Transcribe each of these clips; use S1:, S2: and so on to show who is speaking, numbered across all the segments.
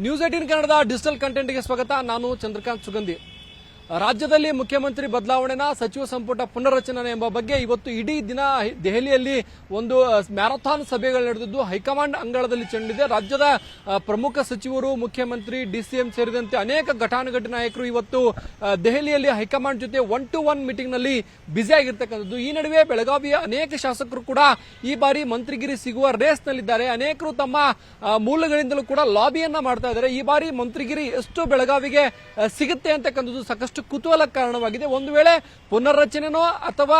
S1: News 18 ಕನ್ನಡದ digital ಕಂಟೆಂಟ್ಗೆ ಸ್ವಾಗತ. ನಾನು ಚಂದ್ರಕಾಂತ್ ಸುಗಂಧಿ. ರಾಜ್ಯದಲ್ಲಿ ಮುಖ್ಯಮಂತ್ರಿ ಬದಲಾವಣೆನ ಸಚಿವ ಸಂಪುಟ ಪುನರ್ರಚನೆ ಎಂಬ ಬಗ್ಗೆ ಇವತ್ತು ಇಡೀ ದಿನ ದೆಹಲಿಯಲ್ಲಿ ಒಂದು ಮ್ಯಾರಥಾನ್ ಸಭೆಗಳು ನಡೆದಿದ್ದು ಹೈಕಮಾಂಡ್ ಅಂಗಳದಲ್ಲಿ ಚೆಂದಿದೆ. ರಾಜ್ಯದ ಪ್ರಮುಖ ಸಚಿವರು, ಮುಖ್ಯಮಂತ್ರಿ, ಡಿಸಿಎಂ ಸೇರಿದಂತೆ ಅನೇಕ ಘಟಾನುಘಟಿ ನಾಯಕರು ಇವತ್ತು ದೆಹಲಿಯಲ್ಲಿ ಹೈಕಮಾಂಡ್ ಜೊತೆ 1-to-1 ಮೀಟಿಂಗ್ ನಲ್ಲಿ ಬ್ಯುಸಿ ಆಗಿರ್ತಕ್ಕಂಥದ್ದು. ಈ ನಡುವೆ ಬೆಳಗಾವಿಯ ಅನೇಕ ಶಾಸಕರು ಕೂಡ ಈ ಬಾರಿ ಮಂತ್ರಿಗಿರಿ ಸಿಗುವ ರೇಸ್ ನಲ್ಲಿದ್ದಾರೆ. ಅನೇಕರು ತಮ್ಮ ಮೂಲಗಳಿಂದಲೂ ಕೂಡ ಲಾಬಿಯನ್ನ ಮಾಡ್ತಾ ಇದ್ದಾರೆ. ಈ ಬಾರಿ ಮಂತ್ರಿಗಿರಿ ಎಷ್ಟು ಬೆಳಗಾವಿಗೆ ಸಿಗುತ್ತೆ ಅಂತಕ್ಕಂಥದ್ದು ಸಾಕಷ್ಟು ಕುತೂಹಲ ಕಾರಣವಾಗಿದೆ. ಒಂದು ವೇಳೆ ಪುನರ್ರಚನೆನೋ ಅಥವಾ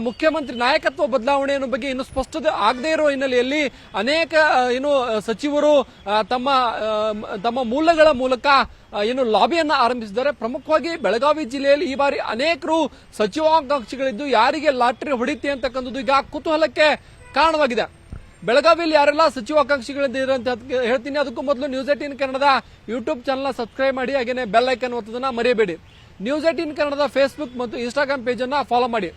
S1: ಮುಖ್ಯಮಂತ್ರಿ ನಾಯಕತ್ವ ಬದಲಾವಣೆ ಅನ್ನೋ ಬಗ್ಗೆ ಇನ್ನು ಸ್ಪಷ್ಟತೆ ಆಗದೇ ಇರುವ ಹಿನ್ನೆಲೆಯಲ್ಲಿ ಅನೇಕ ಸಚಿವರು ತಮ್ಮ ಮೂಲಗಳ ಮೂಲಕ ಲಾಬಿಯನ್ನ ಆರಂಭಿಸಿದ್ದಾರೆ. ಪ್ರಮುಖವಾಗಿ ಬೆಳಗಾವಿ ಜಿಲ್ಲೆಯಲ್ಲಿ ಈ ಬಾರಿ ಅನೇಕರು ಸಚಿವಾಕಾಂಕ್ಷಿಗಳಿದ್ದು ಯಾರಿಗೆ ಲಾಟರಿ ಹೊಡಿತೆ ಅಂತಕ್ಕಂಥದ್ದು ಈಗ ಕುತೂಹಲಕ್ಕೆ ಕಾರಣವಾಗಿದೆ. ಬೆಳಗಾವಿಯಲ್ಲಿ ಯಾರೆಲ್ಲ ಸಚಿವಾಕಾಂಕ್ಷಿಗಳಿದ್ದಾರೆ ಅಂತ ಹೇಳ್ತೀನಿ. ಅದಕ್ಕೂ ಮೊದಲು ನ್ಯೂಸ್ 18 ಕನ್ನಡದ ಯೂಟ್ಯೂಬ್ ಚಾನಲ್ ಸಬ್ಸ್ಕ್ರೈಬ್ ಮಾಡಿ, ಹಾಗೇನೆ ಬೆಲ್ ಐಕನ್ ಒತ್ತೋದನ್ನ ಮರೆಯಬೇಡಿ. ನ್ಯೂಸ್ 18 ಕನ್ನಡದ ಫೇಸ್ಬುಕ್ ಮತ್ತು ಇನ್ಸ್ಟಾಗ್ರಾಮ್ ಪೇಜ್ ಅನ್ನ ಫಾಲೋ ಮಾಡಿ.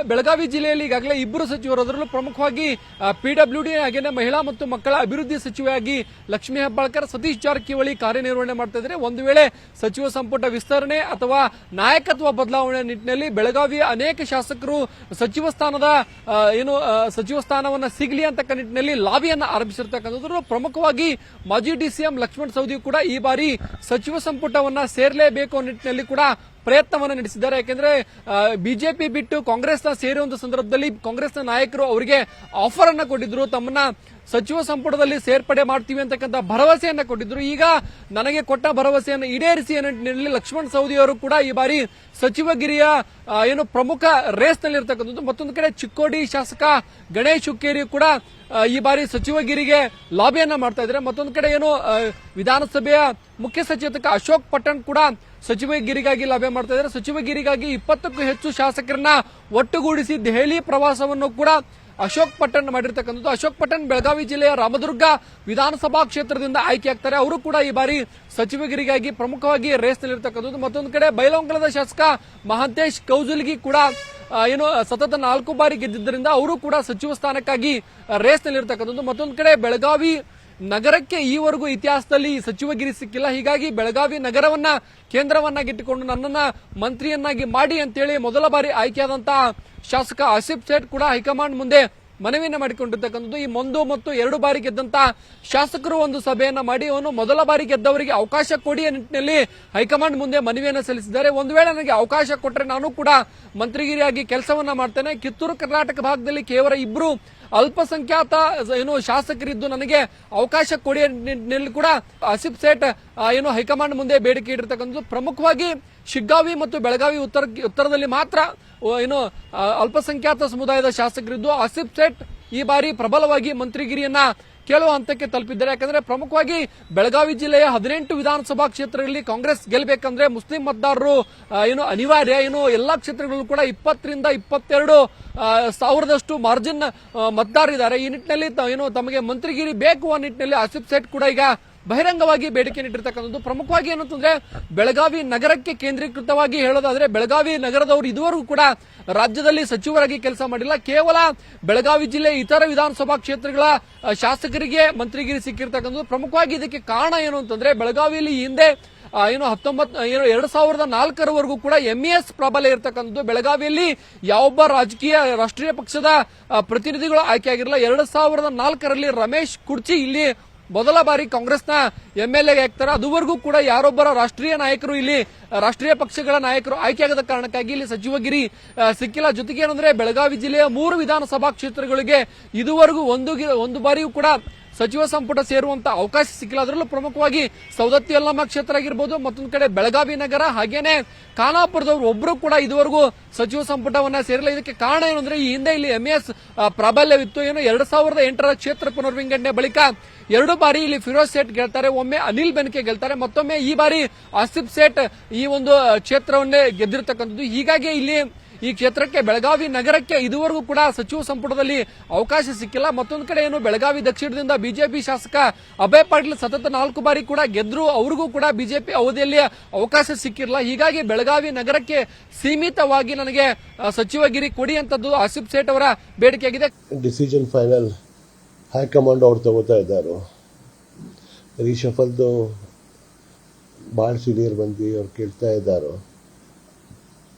S1: ಬೆಳಗಾವಿ ಜಿಲ್ಲೆಯಲ್ಲಿ ಈಗಾಗಲೇ ಇಬ್ಬರು ಸಚಿವರು, ಅದರಲ್ಲೂ ಪ್ರಮುಖವಾಗಿ ಪಿಡಬ್ಲ್ಯೂಡಿ ಹಾಗೇನೆ ಮಹಿಳಾ ಮತ್ತು ಮಕ್ಕಳ ಅಭಿವೃದ್ಧಿ ಸಚಿವೆಯಾಗಿ ಲಕ್ಷ್ಮೀ ಹೆಬ್ಬಾಳ್ಕರ್, ಸತೀಶ್ ಜಾರಕಿಹೊಳಿ ಕಾರ್ಯನಿರ್ವಹಣೆ ಮಾಡ್ತಾ ಇದ್ದಾರೆ. ಒಂದು ವೇಳೆ ಸಚಿವ ಸಂಪುಟ ವಿಸ್ತರಣೆ ಅಥವಾ ನಾಯಕತ್ವ ಬದಲಾವಣೆ ನಿಟ್ಟಿನಲ್ಲಿ ಬೆಳಗಾವಿಯ ಅನೇಕ ಶಾಸಕರು ಸಚಿವ ಸ್ಥಾನವನ್ನ ಸಿಗಲಿ ಅಂತಕ್ಕ ನಿಟ್ಟಿನಲ್ಲಿ ಲಾಬಿಯನ್ನ ಆರಂಭಿಸಿರ್ತಕ್ಕಂಥದ್ದು. ಪ್ರಮುಖವಾಗಿ ಮಾಜಿ ಡಿಸಿಎಂ ಲಕ್ಷ್ಮಣ ಸವದಿ ಕೂಡ ಈ ಬಾರಿ ಸಚಿವ ಸಂಪುಟವನ್ನ ಸೇರಲೇಬೇಕು ಅನ್ನೋ ನಿಟ್ಟಿನಲ್ಲಿ ಕೂಡ ಪ್ರಯತ್ನವನ್ನು ನಡೆಸಿದ್ದಾರೆ. ಯಾಕೆಂದ್ರೆ ಬಿಜೆಪಿ ಬಿಟ್ಟು ಕಾಂಗ್ರೆಸ್ನ ಸೇರುವಂತ ಸಂದರ್ಭದಲ್ಲಿ ಕಾಂಗ್ರೆಸ್ನ ನಾಯಕರು ಅವರಿಗೆ ಆಫರ್ ಅನ್ನ ಕೊಟ್ಟಿದ್ರು, ತಮ್ಮನ್ನ ಸಚಿವ ಸಂಪುಟದಲ್ಲಿ ಸೇರ್ಪಡೆ ಮಾಡ್ತೀವಿ ಅಂತಕ್ಕಂಥ ಭರವಸೆಯನ್ನ ಕೊಟ್ಟಿದ್ರು. ಈಗ ನನಗೆ ಕೊಟ್ಟ ಭರವಸೆಯನ್ನು ಈಡೇರಿಸಿ ಅನ್ನೋ ಲಕ್ಷ್ಮಣ್ ಸವದಿ ಅವರು ಕೂಡ ಈ ಬಾರಿ ಸಚಿವಗಿರಿಯ ಪ್ರಮುಖ ರೇಸ್ ನಲ್ಲಿ ಇರತಕ್ಕಂಥದ್ದು. ಮತ್ತೊಂದು ಕಡೆ ಚಿಕ್ಕೋಡಿ ಶಾಸಕ ಗಣೇಶ್ ಹುಕ್ಕೇರಿ ಕೂಡ ಈ ಬಾರಿ ಸಚಿವಗಿರಿಗೆ ಲಾಬಿಯನ್ನ ಮಾಡ್ತಾ ಇದ್ದಾರೆ. ಮತ್ತೊಂದು ಕಡೆ ವಿಧಾನಸಭೆಯ ಮುಖ್ಯ ಸಚೇತಕ ಅಶೋಕ್ ಪಟ್ಟಣ್ ಕೂಡ ಸಚಿವಗಿರಿಗಾಗಿ ಲಾಬಿ ಮಾಡ್ತಾ ಇದ್ದಾರೆ. ಸಚಿವಗಿರಿಗಾಗಿ 20ಕ್ಕೂ ಹೆಚ್ಚು ಶಾಸಕರನ್ನ ಒಟ್ಟುಗೂಡಿಸಿ ದೆಹಲಿ ಪ್ರವಾಸವನ್ನು ಕೂಡ ಅಶೋಕ್ ಪಟ್ಟಣ್ ಮಾಡಿರ್ತಕ್ಕಂಥದ್ದು. ಅಶೋಕ್ ಪಟ್ಟಣ್ ಬೆಳಗಾವಿ ಜಿಲ್ಲೆಯ ರಾಮದುರ್ಗ ವಿಧಾನಸಭಾ ಕ್ಷೇತ್ರದಿಂದ ಆಯ್ಕೆಯಾಗ್ತಾರೆ. ಅವರು ಕೂಡ ಈ ಬಾರಿ ಸಚಿವಗಿರಿಗಾಗಿ ಪ್ರಮುಖವಾಗಿ ರೇಸ್ ನಲ್ಲಿರ್ತಕ್ಕಂಥದ್ದು. ಮತ್ತೊಂದು ಕಡೆ ಬೈಲಹೊಂಗಲದ ಶಾಸಕ ಮಹಾಂತೇಶ್ ಕೌಜಲ್ಗಿ ಕೂಡ ಸತತ 4 ಬಾರಿ ಗೆದ್ದಿದ್ದರಿಂದ ಅವರು ಕೂಡ ಸಚಿವ ಸ್ಥಾನಕ್ಕಾಗಿ ರೇಸ್ ನಲ್ಲಿರ್ತಕ್ಕಂಥದ್ದು. ಮತ್ತೊಂದು ಕಡೆ ಬೆಳಗಾವಿ ನಗರಕ್ಕೆ ಈವರೆಗೂ ಇತಿಹಾಸದಲ್ಲಿ ಸಚಿವಗಿರಿ ಸಿಕ್ಕಿಲ್ಲ. ಹೀಗಾಗಿ ಬೆಳಗಾವಿ ನಗರವನ್ನ ಕೇಂದ್ರವನ್ನಾಗಿಟ್ಟುಕೊಂಡು ನನ್ನನ್ನ ಮಂತ್ರಿಯನ್ನಾಗಿ ಮಾಡಿ ಅಂತೇಳಿ ಮೊದಲ ಬಾರಿ ಆಯ್ಕೆಯಾದಂತಹ ಶಾಸಕ ಆಸಿಫ್ ಸೇಠ್ ಕೂಡ ಹೈಕಮಾಂಡ್ ಮುಂದೆ ಮನವಿಯನ್ನ ಮಾಡಿಕೊಂಡಿರ್ತಕ್ಕಂಥದ್ದು. ಈ 1 ಮತ್ತು 2 ಬಾರಿ ಗೆದ್ದಂತಹ ಶಾಸಕರು ಒಂದು ಸಭೆಯನ್ನ ಮಾಡಿ ಮೊದಲ ಬಾರಿ ಗೆದ್ದವರಿಗೆ ಅವಕಾಶ ಕೊಡಿ ನಿಟ್ಟಿನಲ್ಲಿ ಹೈಕಮಾಂಡ್ ಮುಂದೆ ಮನವಿಯನ್ನ ಸಲ್ಲಿಸಿದ್ದಾರೆ. ಒಂದು ವೇಳೆ ನನಗೆ ಅವಕಾಶ ಕೊಟ್ಟರೆ ನಾನು ಕೂಡ ಮಂತ್ರಿಗಿರಿಯಾಗಿ ಕೆಲಸವನ್ನ ಮಾಡ್ತೇನೆ. ಕಿತ್ತೂರು ಕರ್ನಾಟಕ ಭಾಗದಲ್ಲಿ ಕೇವಲ 2 ಅಲ್ಪಸಂಖ್ಯಾತ ಶಾಸಕರಿದ್ದು ನನಗೆ ಅವಕಾಶ ಕೊಡಿ ನಿಟ್ಟಿನಲ್ಲಿ ಕೂಡ ಆಸಿಫ್ ಸೇಠ್ ಹೈಕಮಾಂಡ್ ಮುಂದೆ ಬೇಡಿಕೆ ಇಟ್ಟಿರ್ತಕ್ಕಂಥದ್ದು. ಪ್ರಮುಖವಾಗಿ ಶಿಗ್ಗಾವಿ ಮತ್ತು ಬೆಳಗಾವಿ ಉತ್ತರದಲ್ಲಿ ಮಾತ್ರ ಅಲ್ಪಸಂಖ್ಯಾತ ಸಮುದಾಯದ ಶಾಸಕರಿದ್ದು ಆಸಿಫ್ ಸೇಠ್ ಈ ಬಾರಿ ಪ್ರಬಲವಾಗಿ ಮಂತ್ರಿಗಿರಿಯನ್ನ ಕೇಳುವ ಹಂತಕ್ಕೆ ತಲುಪಿದ್ದಾರೆ. ಯಾಕಂದ್ರೆ ಪ್ರಮುಖವಾಗಿ ಬೆಳಗಾವಿ ಜಿಲ್ಲೆಯ 18 ವಿಧಾನಸಭಾ ಕ್ಷೇತ್ರಗಳಲ್ಲಿ ಕಾಂಗ್ರೆಸ್ ಗೆಲ್ಲಬೇಕಂದ್ರೆ ಮುಸ್ಲಿಂ ಮತದಾರರು ಅನಿವಾರ್ಯ. ಎಲ್ಲಾ ಕ್ಷೇತ್ರಗಳಲ್ಲೂ ಕೂಡ 20 ರಿಂದ 22 ಸಾವಿರದಷ್ಟು ಮಾರ್ಜಿನ್ ಮತದಾರರಿದ್ದಾರೆ. ಈ ನಿಟ್ಟಿನಲ್ಲಿ ತಮಗೆ ಮಂತ್ರಿಗಿರಿ ಬೇಕು ಅನ್ನೋ ನಿಟ್ಟಿನಲ್ಲಿ ಆಸಿಫ್ ಸೇಠ್ ಕೂಡ ಈಗ ಬಹಿರಂಗವಾಗಿ ಬೇಡಿಕೆ ನೀಡಿರ್ತಕ್ಕಂಥದ್ದು. ಪ್ರಮುಖವಾಗಿ ಏನಂತಂದ್ರೆ ಬೆಳಗಾವಿ ನಗರಕ್ಕೆ ಕೇಂದ್ರೀಕೃತವಾಗಿ ಹೇಳೋದಾದ್ರೆ ಬೆಳಗಾವಿ ನಗರದವರು ಇದುವರೆಗೂ ಕೂಡ ರಾಜ್ಯದಲ್ಲಿ ಸಚಿವರಾಗಿ ಕೆಲಸ ಮಾಡಿಲ್ಲ. ಕೇವಲ ಬೆಳಗಾವಿ ಜಿಲ್ಲೆ ಇತರ ವಿಧಾನಸಭಾ ಕ್ಷೇತ್ರಗಳ ಶಾಸಕರಿಗೆ ಮಂತ್ರಿಗಿರಿ ಸಿಕ್ಕಿರ್ತಕ್ಕಂಥದ್ದು. ಪ್ರಮುಖವಾಗಿ ಇದಕ್ಕೆ ಕಾರಣ ಏನು ಅಂತಂದ್ರೆ ಬೆಳಗಾವಿಯಲ್ಲಿ ಹಿಂದೆ 2004ರವರೆಗೂ ಕೂಡ MES ಪ್ರಾಬಲ್ಯ ಇರತಕ್ಕಂಥದ್ದು. ಬೆಳಗಾವಿಯಲ್ಲಿ ಯಾವೊಬ್ಬ ರಾಷ್ಟ್ರೀಯ ಪಕ್ಷದ ಪ್ರತಿನಿಧಿಗಳು ಆಯ್ಕೆಯಾಗಿರಲಿಲ್ಲ. 2004ರಲ್ಲಿ ರಮೇಶ್ ಕುರ್ಚಿ ಇಲ್ಲಿ ಮೊದಲ ಬಾರಿ ಕಾಂಗ್ರೆಸ್ನ MLA ಆಗ್ತಾರೆ. ಅದುವರೆಗೂ ಕೂಡ ಯಾರೊಬ್ಬರ ರಾಷ್ಟ್ರೀಯ ನಾಯಕರು ಇಲ್ಲಿ ರಾಷ್ಟ್ರೀಯ ಪಕ್ಷಗಳ ನಾಯಕರು ಆಯ್ಕೆಯಾಗದ ಕಾರಣಕ್ಕಾಗಿ ಇಲ್ಲಿ ಸಚಿವಗಿರಿ ಸಿಕ್ಕಿಲ್ಲ. ಜೊತೆಗೆ ಏನಂದ್ರೆ ಬೆಳಗಾವಿ ಜಿಲ್ಲೆಯ 3 ವಿಧಾನಸಭಾ ಕ್ಷೇತ್ರಗಳಿಗೆ ಇದುವರೆಗೂ ಒಂದು ಬಾರಿಯೂ ಕೂಡ ಸಚಿವ ಸಂಪುಟ ಸೇರುವಂತ ಅವಕಾಶ ಸಿಕ್ಕಿಲ್ಲ. ಅದರಲ್ಲೂ ಪ್ರಮುಖವಾಗಿ ಸವದತ್ತಿ ಯಲ್ಲಮ್ಮ ಕ್ಷೇತ್ರ ಆಗಿರ್ಬೋದು, ಮತ್ತೊಂದು ಕಡೆ ಬೆಳಗಾವಿ ನಗರ, ಹಾಗೇನೆ ಖಾನಾಪುರದವರು ಒಬ್ಬರು ಕೂಡ ಇದುವರೆಗೂ ಸಚಿವ ಸಂಪುಟವನ್ನ ಸೇರಿಲ್ಲ. ಇದಕ್ಕೆ ಕಾರಣ ಏನಂದ್ರೆ ಈ ಹಿಂದೆ ಇಲ್ಲಿ MES ಪ್ರಾಬಲ್ಯವಿತ್ತು. 2008ರ ಕ್ಷೇತ್ರ ಪುನರ್ವಿಂಗಡಣೆ ಬಳಿಕ 2 ಬಾರಿ ಇಲ್ಲಿ ಫಿರೋಜ್ ಸೇಠ್ ಗೆಲ್ತಾರೆ, ಒಮ್ಮೆ ಅನಿಲ್ ಬೆನ್ಕೆ ಗೆಲ್ತಾರೆ, ಮತ್ತೊಮ್ಮೆ ಈ ಬಾರಿ ಆಸಿಫ್ ಸೇಠ್ ಈ ಒಂದು ಕ್ಷೇತ್ರವನ್ನೇ ಗೆದ್ದಿರ್ತಕ್ಕಂಥದ್ದು. ಹೀಗಾಗಿ ಇಲ್ಲಿ ಈ ಕ್ಷೇತ್ರಕ್ಕೆ ಬೆಳಗಾವಿ ನಗರಕ್ಕೆ ಇದುವರೆಗೂ ಕೂಡ ಸಚಿವ ಸಂಪುಟದಲ್ಲಿ ಅವಕಾಶ ಸಿಕ್ಕಿಲ್ಲ. ಮತ್ತೊಂದು ಕಡೆ ಬೆಳಗಾವಿ ದಕ್ಷಿಣದಿಂದ ಬಿಜೆಪಿ ಶಾಸಕ ಅಭಯ್ ಪಾಟೀಲ್ ಸತತ 4 ಬಾರಿ ಕೂಡ ಗೆದ್ರು, ಅವರಿಗೂ ಕೂಡ ಬಿಜೆಪಿ ಅವಧಿಯಲ್ಲಿ ಅವಕಾಶ ಸಿಕ್ಕಿರಲಿಲ್ಲ. ಹೀಗಾಗಿ ಬೆಳಗಾವಿ ನಗರಕ್ಕೆ ಸೀಮಿತವಾಗಿ ನನಗೆ ಸಚಿವಗಿರಿ ಕೊಡಿ ಅಂತದ್ದು ಆಸಿಫ್ ಸೇಠ್ ಅವರ ಬೇಡಿಕೆಯಾಗಿದೆ.
S2: ಡಿಸಿಷನ್ ಫೈನಲ್ ಹೈಕಮಾಂಡ್ ಅವರು ತಗೋತಾ ಇದ್ದಾರೆ. ರೀಶಫಲ್ದು ಭಾಳ ಸೀನಿಯರ್ ಮಂದಿ ಅವ್ರು ಕೇಳ್ತಾ ಇದ್ದಾರೋ,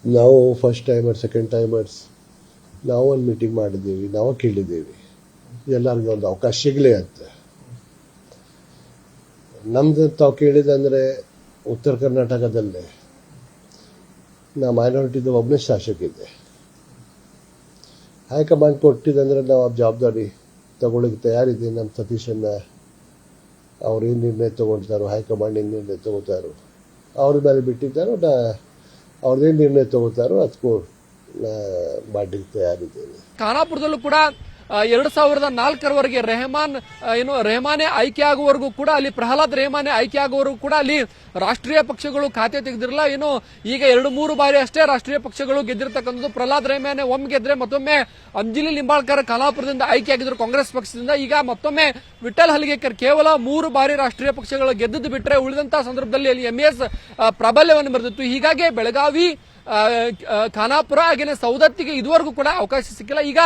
S2: ನಾವು ಫಸ್ಟ್ ಟೈಮರ್ಸ್ ಸೆಕೆಂಡ್ ಟೈಮರ್ಸ್ ನಾವು ಒಂದು ಮೀಟಿಂಗ್ ಮಾಡಿದ್ದೀವಿ, ನಾವು ಕೇಳಿದ್ದೀವಿ ಎಲ್ಲರಿಗೂ ಒಂದು ಅವಕಾಶ ಸಿಗಲಿ ಅಂತ. ನಮ್ದು ತಾವು ಕೇಳಿದಂದರೆ ಉತ್ತರ ಕರ್ನಾಟಕದಲ್ಲೇ ನಾ ಮೈನಾರಿಟಿದು ಒಬ್ಬನೇ ಶಾಸಕಿದ್ದೆ. ಹೈಕಮಾಂಡ್ ಕೊಟ್ಟಿದ್ದಂದ್ರೆ ನಾವು ಆ ಜವಾಬ್ದಾರಿ ತಗೊಳ್ಳೋಕ್ಕೆ ತಯಾರಿದ್ದೀವಿ. ನಮ್ಮ ಸತೀಶನ್ನ ಅವ್ರು ಏನು ನಿರ್ಣಯ ತೊಗೊಳ್ತಾರೋ, ಹೈಕಮಾಂಡ್ ಏನು ನಿರ್ಣಯ ತೊಗೋತಾರೋ ಅವ್ರ ಮೇಲೆ ಬಿಟ್ಟಿದ್ದಾರೋ, ಅವ್ರದ್ದೇನು ನಿರ್ಣಯ ತೊಗೋತಾರೋ ಅದಕ್ಕೂ ಮಾಡಲಿಕ್ಕೆ ತಯಾರಿದ್ದೇನೆ.
S1: ಖಾನಾಪುರದಲ್ಲೂ ಕೂಡ 2004ರವರೆಗೆ ರೆಹಮಾನೆ ಆಯ್ಕೆ ಆಗುವವರೆಗೂ ಕೂಡ ಅಲ್ಲಿ ಪ್ರಹ್ಲಾದ್ ರೆಹಮಾನೆ ಆಯ್ಕೆ ಆಗುವವರೆಗೂ ಕೂಡ ಅಲ್ಲಿ ರಾಷ್ಟ್ರೀಯ ಪಕ್ಷಗಳು ಖಾತೆ ತೆಗೆದಿರಲ್ಲ. ಈಗ 2-3 ಬಾರಿ ಅಷ್ಟೇ ರಾಷ್ಟ್ರೀಯ ಪಕ್ಷಗಳು ಗೆದ್ದಿರ್ತಕ್ಕಂಥದ್ದು. ಪ್ರಹ್ಲಾದ್ ರೆಹಮಾನೆ ಒಮ್ಮೆ ಗೆದ್ರೆ ಮತ್ತೊಮ್ಮೆ ಅಂಜಲಿ ಲಿಂಬಾಳ್ಕರ್ ಖಾನಾಪುರದಿಂದ ಆಯ್ಕೆ ಆಗಿದ್ರು ಕಾಂಗ್ರೆಸ್ ಪಕ್ಷದಿಂದ. ಈಗ ಮತ್ತೊಮ್ಮೆ ವಿಠಲ್ ಹಲಗೇಕರ್ ಕೇವಲ 3 ಬಾರಿ ರಾಷ್ಟ್ರೀಯ ಪಕ್ಷಗಳು ಗೆದ್ದದ್ದು ಬಿಟ್ಟರೆ ಉಳಿದಂತಹ ಸಂದರ್ಭದಲ್ಲಿ ಅಲ್ಲಿ MS ಪ್ರಾಬಲ್ಯವನ್ನು ಮೆರೆದಿತ್ತು. ಹೀಗಾಗಿ ಬೆಳಗಾವಿ, ಖಾನಾಪುರ ಹಾಗೇನೆ ಸೌದತ್ತಿಗೆ ಇದುವರೆಗೂ ಕೂಡ ಅವಕಾಶ ಸಿಕ್ಕಿಲ್ಲ. ಈಗ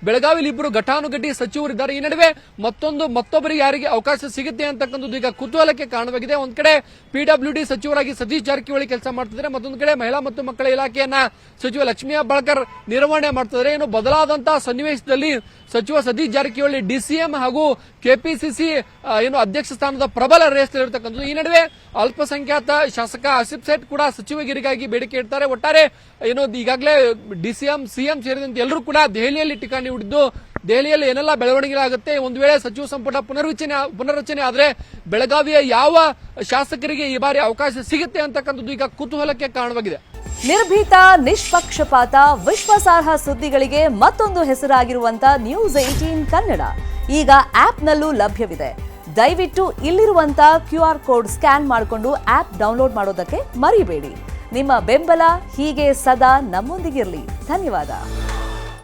S1: ಬೆಳಗಾವಿಲಿ ಇಬ್ಬರು ಘಟಾನುಘಟಿ ಸಚಿವರಿದ್ದಾರೆ. ಈ ನಡುವೆ ಮತ್ತೊಬ್ಬರಿಗೆ ಯಾರಿಗೆ ಅವಕಾಶ ಸಿಗುತ್ತೆ ಅಂತಕ್ಕಂಥದ್ದು ಈಗ ಕುತೂಹಲಕ್ಕೆ ಕಾರಣವಾಗಿದೆ. ಒಂದ್ ಕಡೆ PWD ಸಚಿವರಾಗಿ ಸತೀಶ್ ಜಾರಕಿಹೊಳಿ ಕೆಲಸ ಮಾಡ್ತಿದ್ದಾರೆ, ಮತ್ತೊಂದು ಕಡೆ ಮಹಿಳಾ ಮತ್ತು ಮಕ್ಕಳ ಇಲಾಖೆಯನ್ನ ಸಚಿವ ಲಕ್ಷ್ಮೀ ಹೆಬ್ಬಾಳ್ಕರ್ ನಿರ್ವಹಣೆ ಮಾಡ್ತಿದ್ದಾರೆ. ಬದಲಾದಂತಹ ಸನ್ನಿವೇಶದಲ್ಲಿ ಸಚಿವ ಸತೀಶ್ ಜಾರಕಿಹೊಳಿ DCM ಹಾಗೂ KPCC ಅಧ್ಯಕ್ಷ ಸ್ಥಾನದ ಪ್ರಬಲ ರೇಸ್ನಲ್ಲಿರ್ತಕ್ಕಂಥದ್ದು. ಈ ನಡುವೆ ಅಲ್ಪಸಂಖ್ಯಾತ ಶಾಸಕ ಆಸಿಫ್ ಸೇಠ್ ಕೂಡ ಸಚಿವಗಿರಿಗಾಗಿ ಬೇಡಿಕೆ ಇಡ್ತಾರೆ. ಒಟ್ಟಾರೆ ಈಗಾಗಲೇ DCM CM ಸೇರಿದಂತೆ ಎಲ್ಲರೂ ಕೂಡ ದೆಹಲಿಯಲ್ಲಿ ಠಿಕಾಣಿ ಹೂಡಿದ್ದು, ದೆಹಲಿಯಲ್ಲಿ ಏನೆಲ್ಲ ಬೆಳವಣಿಗೆ ಆಗುತ್ತೆ, ಒಂದು ವೇಳೆ ಸಚಿವ ಸಂಪುಟ ಪುನರ್ರಚನೆ ಆದ್ರೆ ಬೆಳಗಾವಿಯ ಯಾವ ಶಾಸಕರಿಗೆ ಈ ಬಾರಿ ಅವಕಾಶ ಸಿಗುತ್ತೆ ಅಂತಕ್ಕಂಥದ್ದು ಈಗ ಕುತೂಹಲಕ್ಕೆ ಕಾರಣವಾಗಿದೆ.
S3: ನಿರ್ಭೀತ, ನಿಷ್ಪಕ್ಷಪಾತ, ವಿಶ್ವಾಸಾರ್ಹ ಸುದ್ದಿಗಳಿಗೆ ಮತ್ತೊಂದು ಹೆಸರಾಗಿರುವಂತ News18 ಕನ್ನಡ ಈಗ ಆಪ್ನಲ್ಲೂ ಲಭ್ಯವಿದೆ. ದಯವಿಟ್ಟು ಇಲ್ಲಿರುವಂತ QR ಕೋಡ್ ಸ್ಕ್ಯಾನ್ ಮಾಡಿಕೊಂಡು ಆಪ್ ಡೌನ್ಲೋಡ್ ಮಾಡೋದಕ್ಕೆ ಮರಿಬೇಡಿ. ನಿಮ್ಮ ಬೆಂಬಲ ಹೀಗೆ ಸದಾ ನಮ್ಮೊಂದಿಗಿರಲಿ. ಧನ್ಯವಾದ.